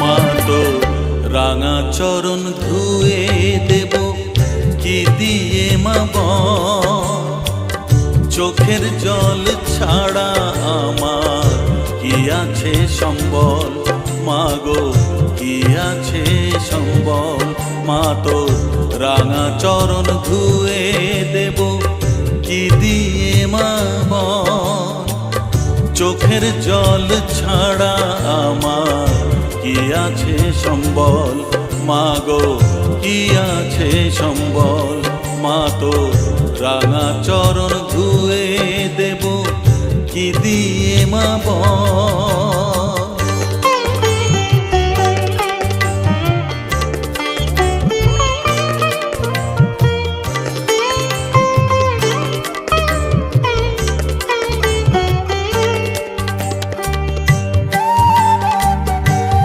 মা তো রাঙা চরণ ধুয়ে দেব কি দিয়ে মা বল। চোখের জল ছাড়া আমার কি আছে সম্বল, মা গো কি আছে সম্বল। মা তো রাঙা চরণ ধুয়ে দেব কি দিয়ে মা বল। চোখের জল ছাড়া আমার কি আছে সম্বল, মা গো কি আছে সম্বল। মা তো রাঙা চরণ ধুয়ে দেব কি দিয়ে মা বল।